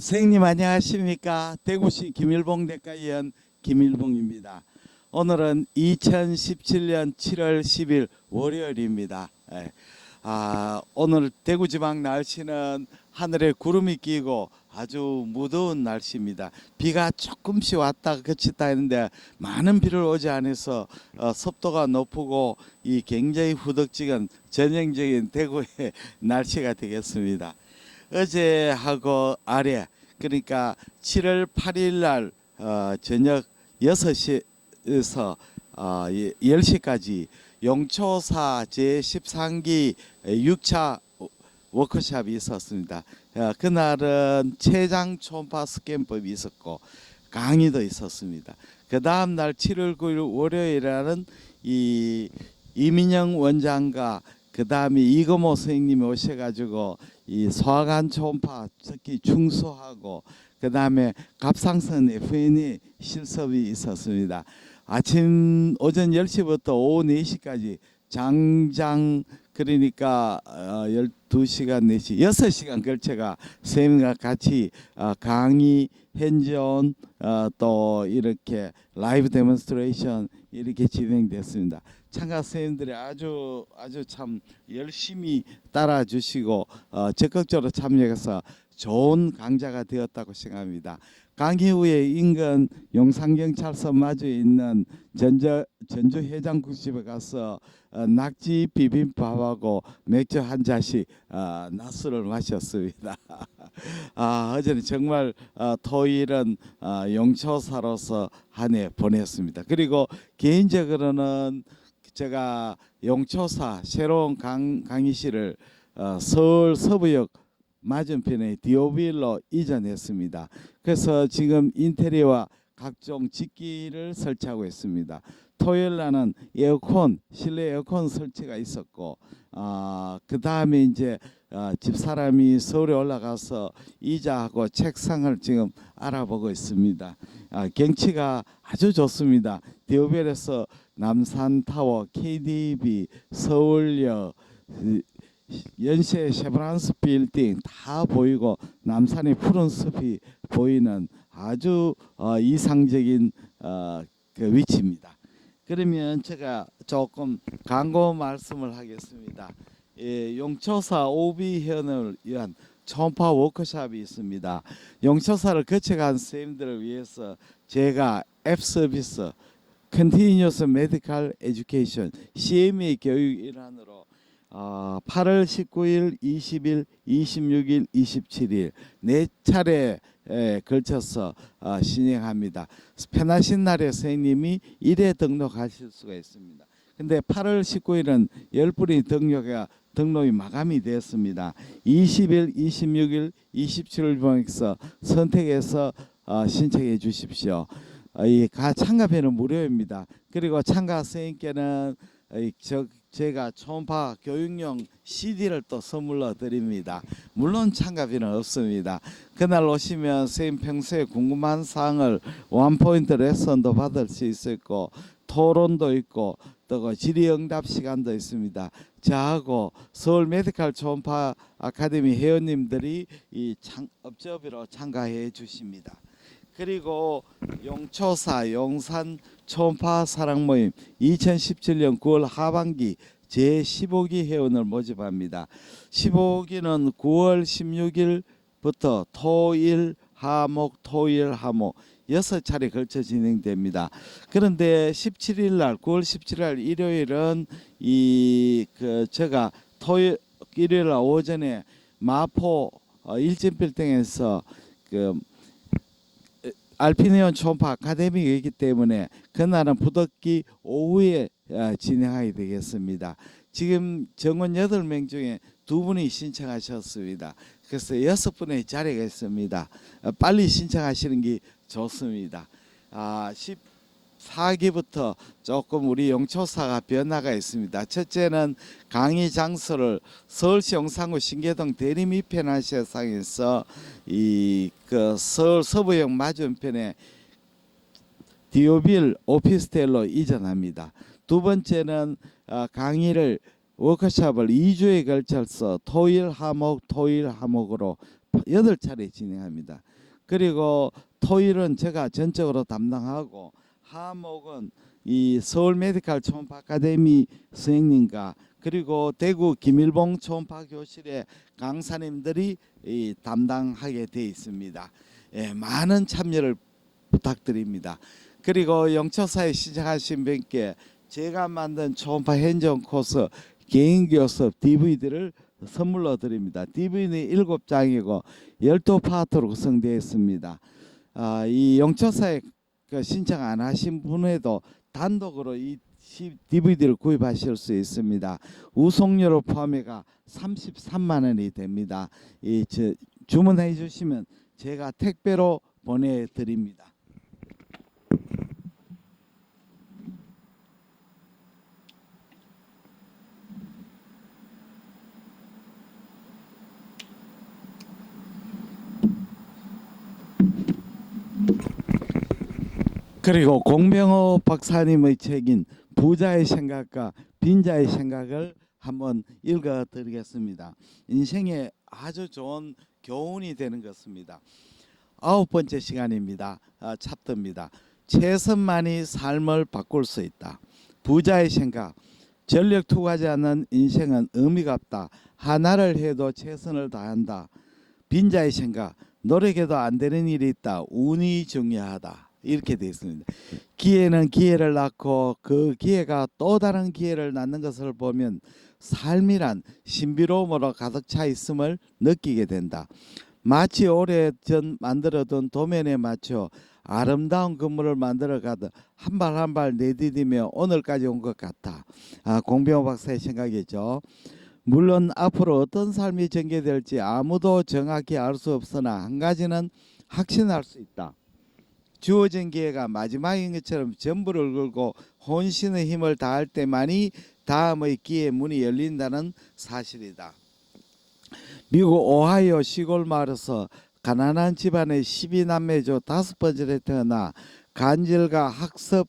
선생님 안녕하십니까? 대구시 김일봉 대과위원 김일봉입니다. 오늘은 2017년 7월 10일 월요일입니다. 오늘 대구지방 날씨는 하늘에 구름이 끼고 아주 무더운 날씨입니다. 비가 조금씩 왔다 그쳤다 했는데 많은 비를 오지 않아서 습도가 높고 이 굉장히 후덕지근 전형적인 대구의 날씨가 되겠습니다. 어제하고 아래 그러니까 7월 8일 날 저녁 6시에서 10시까지 용초사 제13기 6차 워크숍이 있었습니다. 그날은 췌장 초음파 스캔법이 있었고 강의도 있었습니다. 그 다음 날 7월 9일 월요일에는 이민영 원장과 그 다음에 이금호 선생님이 오셔가지고 이 소화관 초음파 특히 중소하고 그 다음에 갑상선 FNA 실습이 있었습니다. 오전 10시부터 오후 4시까지 장장 그러니까 12시간 4시 6시간 걸쳐가 선생님과 같이 강의 핸즈온 또 이렇게 라이브 데몬스트레이션 이렇게 진행됐습니다. 참가 선생님들이 아주 참 열심히 따라 주시고 적극적으로 참여해서 좋은 강좌가 되었다고 생각합니다. 강의 후에 인근 용산경찰서 마주에 있는 전주 해장국집에 가서 낙지 비빔밥하고 맥주 한 잔씩 낮술을 마셨습니다. 어제는 정말 토요일은 용초사로서 한 해 보냈습니다. 그리고 개인적으로는 제가 용초사 새로운 강의실을 서울 서부역 맞은편에 디오빌로 이전했습니다. 그래서 지금 인테리어와 각종 직기를 설치하고 있습니다. 토요일 날은 실내 에어컨 설치가 있었고 그 다음에 이제 집사람이 서울에 올라가서 의자하고 책상을 지금 알아보고 있습니다. 경치가 아주 좋습니다. 디오벨에서 남산타워, KDB, 서울역, 연세 쉐브란스 빌딩 다 보이고 남산의 푸른 숲이 보이는 아주 이상적인 그 위치입니다. 그러면 제가 조금 광고 말씀을 하겠습니다. 용초사 OB 회원을 위한 초음파 워크숍이 있습니다. 용초사를 거쳐간 선생님들을 위해서 제가 앱 서비스 Continuous Medical Education CME 교육 일환으로 8월 19일, 20일, 26일, 27일 네 차례에 걸쳐서 진행합니다. 편하신 날에 선생님이 1회 등록하실 수가 있습니다. 근데 8월 19일은 10분이 등록이 마감이 되었습니다. 20일, 26일, 27일 중에서 선택해서 신청해 주십시오. 참가비는 무료입니다. 그리고 참가 선생님께는 제가 초음파 교육용 CD를 또 선물로 드립니다. 물론 참가비는 없습니다. 그날 오시면 선생님 평소에 궁금한 사항을 원포인트 레슨도 받을 수 있고 토론도 있고 또 질의응답 시간도 있습니다. 저하고 서울 메디컬 초음파 아카데미 회원님들이 이 업적으로 참가해 주십니다. 그리고 용초사 용산 초음파 사랑 모임 2017년 9월 하반기 제15기 회원을 모집합니다. 15기는 9월 16일부터 토일 하목 6차례 걸쳐 진행됩니다. 그런데 17일 날 9월 17일 날 일요일은 제가 일요일 날 오전에 마포 일진빌딩에서 알피니온 초음파 아카데미가 있기 때문에 그날은 부득이 오후에 진행하게 되겠습니다. 지금 정원 8명 중에 2분이 신청하셨습니다. 그래서 6분의 자리가 있습니다. 빨리 신청하시는 게 좋습니다. 14기부터 조금 우리 용초사가 변화가 있습니다. 첫째는 강의 장소를 서울시 용산구 신계동 대림이편화시상에서 서울 서부역 맞은편에 디오빌 오피스텔로 이전합니다. 두 번째는 워크숍을 2주에 걸쳐서 토일 화목으로 8차례 진행합니다. 그리고 토일은 제가 전적으로 담당하고 하목은 이 서울 메디칼 초음파 아카데미 선생님과 그리고 대구 김일봉 초음파 교실의 강사님들이 담당하게 되어 있습니다. 예, 많은 참여를 부탁드립니다. 그리고 영초사에 시작하신 분께 제가 만든 초음파 행정 코스 개인 교습 DVD를 선물로 드립니다. DVD 7장이고 12파트로 구성되어 있습니다. 이 영초사에 신청 안 하신 분에도 단독으로 이 DVD를 구입하실 수 있습니다. 우송료를 포함해가 33만 원이 됩니다. 주문해 주시면 제가 택배로 보내드립니다. 그리고 공병호 박사님의 책인 부자의 생각과 빈자의 생각을 한번 읽어드리겠습니다. 인생에 아주 좋은 교훈이 되는 것입니다. 9번째 시간입니다. 챕터입니다. 최선만이 삶을 바꿀 수 있다. 부자의 생각. 전력 투구하지 않는 인생은 의미가 없다. 하나를 해도 최선을 다한다. 빈자의 생각. 노력해도 안 되는 일이 있다. 운이 중요하다. 이렇게 되어 있습니다. 기회는 기회를 낳고 그 기회가 또 다른 기회를 낳는 것을 보면 삶이란 신비로움으로 가득 차 있음을 느끼게 된다. 마치 오래전 만들어둔 도면에 맞춰 아름다운 건물을 만들어가듯 한 발 한 발 내디디며 오늘까지 온 것 같다. 공병호 박사의 생각이죠. 물론 앞으로 어떤 삶이 전개될지 아무도 정확히 알 수 없으나 한 가지는 확신할 수 있다. 주어진 기회가 마지막인 것처럼 전부를 걸고 혼신의 힘을 다할 때만이 다음의 기회 문이 열린다는 사실이다. 미국 오하이오 시골 마을에서 가난한 집안의 12남매 중 5번째로 태어나 간질과 학습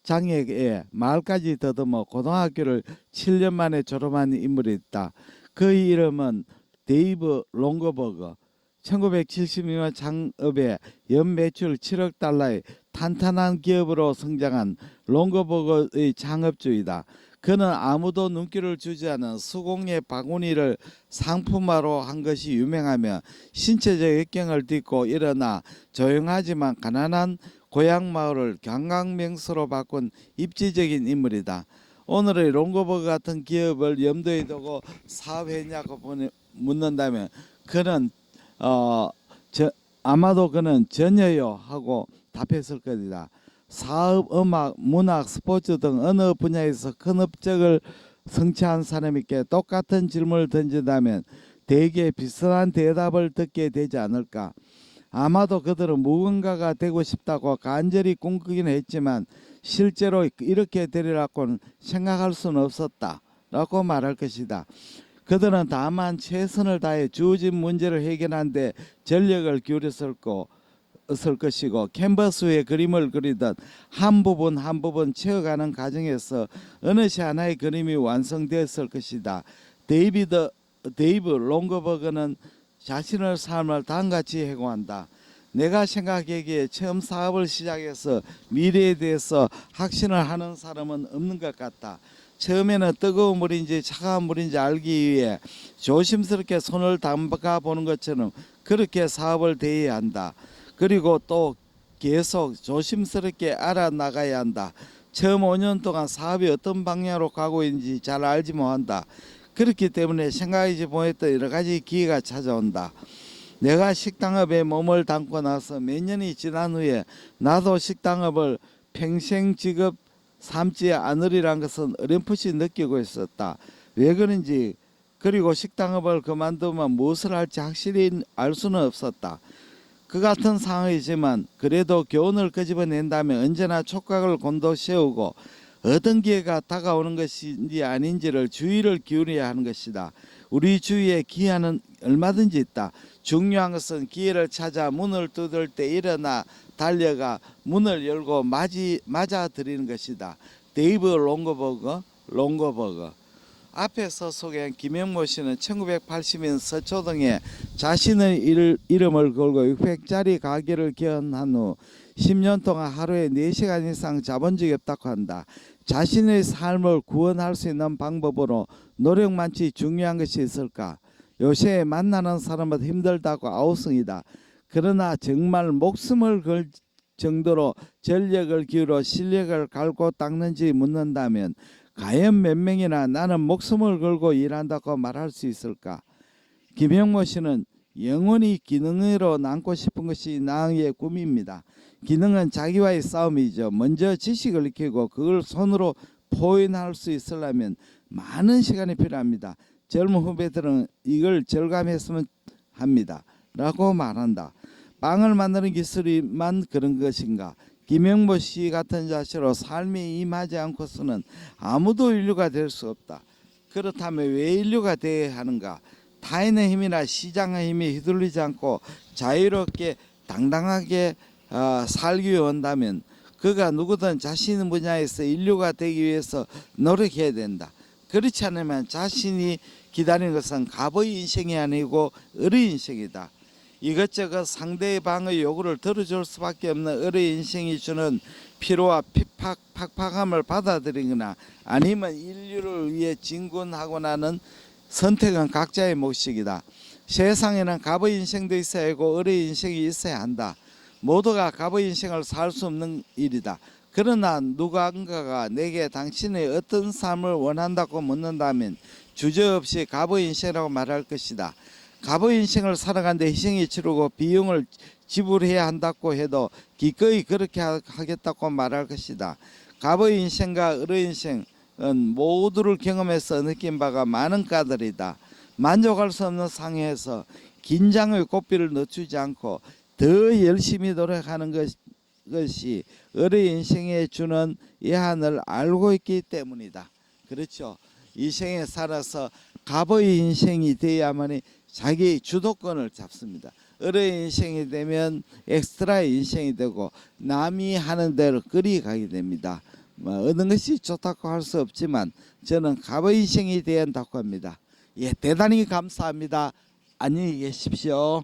장애에 마을까지 더듬어 고등학교를 7년 만에 졸업한 인물이 있다. 그의 이름은 데이브 롱거버거. 1972년 창업에 연매출 7억 달러의 탄탄한 기업으로 성장한 롱거버거의 창업주이다. 그는 아무도 눈길을 주지 않은 수공예 바구니를 상품화로 한 것이 유명하며 신체적 역경을 딛고 일어나 조용하지만 가난한 고향 마을을 관광명소로 바꾼 입지적인 인물이다. 오늘의 롱거버거 같은 기업을 염두에 두고 사업했냐고 묻는다면 그는 아마도 그는 전혀요 하고 답했을 것이다. 사업, 음악, 문학, 스포츠 등 어느 분야에서 큰 업적을 성취한 사람에게 똑같은 질문을 던진다면 대개 비슷한 대답을 듣게 되지 않을까. 아마도 그들은 무언가가 되고 싶다고 간절히 꿈꾸긴 했지만 실제로 이렇게 되리라고는 생각할 수는 없었다 라고 말할 것이다. 그들은 다만 최선을 다해 주어진 문제를 해결하는 데 전력을 기울였을 것이고 캔버스 위에 그림을 그리듯 한 부분 한 부분 채워가는 과정에서 어느새 하나의 그림이 완성되었을 것이다. 데이브 롱거버거는 자신의 삶을 다음같이 해고한다. 내가 생각하기에 처음 사업을 시작해서 미래에 대해서 확신을 하는 사람은 없는 것 같다. 처음에는 뜨거운 물인지 차가운 물인지 알기 위해 조심스럽게 손을 담가 보는 것처럼 그렇게 사업을 대해야 한다. 그리고 또 계속 조심스럽게 알아나가야 한다. 처음 5년 동안 사업이 어떤 방향으로 가고 있는지 잘 알지 못한다. 그렇기 때문에 생각하지 못했던 여러 가지 기회가 찾아온다. 내가 식당업에 몸을 담고 나서 몇 년이 지난 후에 나도 식당업을 평생 직업 삼지 않으리란 것은 어렴풋이 느끼고 있었다. 왜 그런지 그리고 식당업을 그만두면 무엇을 할지 확실히 알 수는 없었다. 그 같은 상황이지만 그래도 교훈을 끄집어낸다면 언제나 촉각을 곤두세우고 어떤 기회가 다가오는 것인지 아닌지를 주의를 기울여야 하는 것이다. 우리 주위에 기회는 얼마든지 있다. 중요한 것은 기회를 찾아 문을 두들 때 일어나 달려가 문을 열고 맞아들이는 것이다. 데이브 롱거버거. 앞에서 소개한 김영모 씨는 1980년 서초동에 자신의 이름을 걸고 600짜리 가게를 개원한 후 10년 동안 하루에 4시간 이상 자본 적이 없다고 한다. 자신의 삶을 구원할 수 있는 방법으로 노력만치 중요한 것이 있을까? 요새 만나는 사람은 힘들다고 아우성이다. 그러나 정말 목숨을 걸 정도로 전력을 기울여 실력을 갈고 닦는지 묻는다면 과연 몇 명이나 나는 목숨을 걸고 일한다고 말할 수 있을까? 김영모 씨는 영원히 기능으로 남고 싶은 것이 나의 꿈입니다. 기능은 자기와의 싸움이죠. 먼저 지식을 익히고 그걸 손으로 포인할 수 있으려면 많은 시간이 필요합니다. 젊은 후배들은 이걸 절감했으면 합니다. 라고 말한다. 빵을 만드는 기술이만 그런 것인가? 김영모 씨 같은 자세로 삶에 임하지 않고서는 아무도 인류가 될 수 없다. 그렇다면 왜 인류가 되어야 하는가? 타인의 힘이나 시장의 힘에 휘둘리지 않고 자유롭게 당당하게 살기 원한다면 그가 누구든 자신의 분야에서 인류가 되기 위해서 노력해야 된다. 그렇지 않으면 자신이 기다리는 것은 갑의 인생이 아니고 을의 인생이다. 이것저것 상대방의 요구를 들어줄 수밖에 없는 을의 인생이 주는 피로와 팍팍함을 받아들이거나 아니면 인류를 위해 진군하거나는 선택은 각자의 몫이다. 세상에는 갑의 인생도 있어야 하고 을의 인생이 있어야 한다. 모두가 갑의 인생을 살 수 없는 일이다. 그러나 누군가가 내게 당신의 어떤 삶을 원한다고 묻는다면 주저없이 갑의 인생이라고 말할 것이다. 갑의 인생을 살아가는데 희생이 치르고 비용을 지불해야 한다고 해도 기꺼이 그렇게 하겠다고 말할 것이다. 갑의 인생과 을의 인생은 모두를 경험해서 느낀 바가 많은 까들이다. 만족할 수 없는 상황에서 긴장의 고삐를 늦추지 않고 더 열심히 노력하는 것이 을의 인생에 주는 예한을 알고 있기 때문이다. 그렇죠. 이 생에 살아서 갑의 인생이 되어야만이 자기 주도권을 잡습니다. 을의 인생이 되면 엑스트라의 인생이 되고 남이 하는 대로 끌이가게 됩니다. 어느 것이 좋다고 할 수 없지만 저는 갑의 인생이 되어야 한다고 합니다. 예, 대단히 감사합니다. 안녕히 계십시오.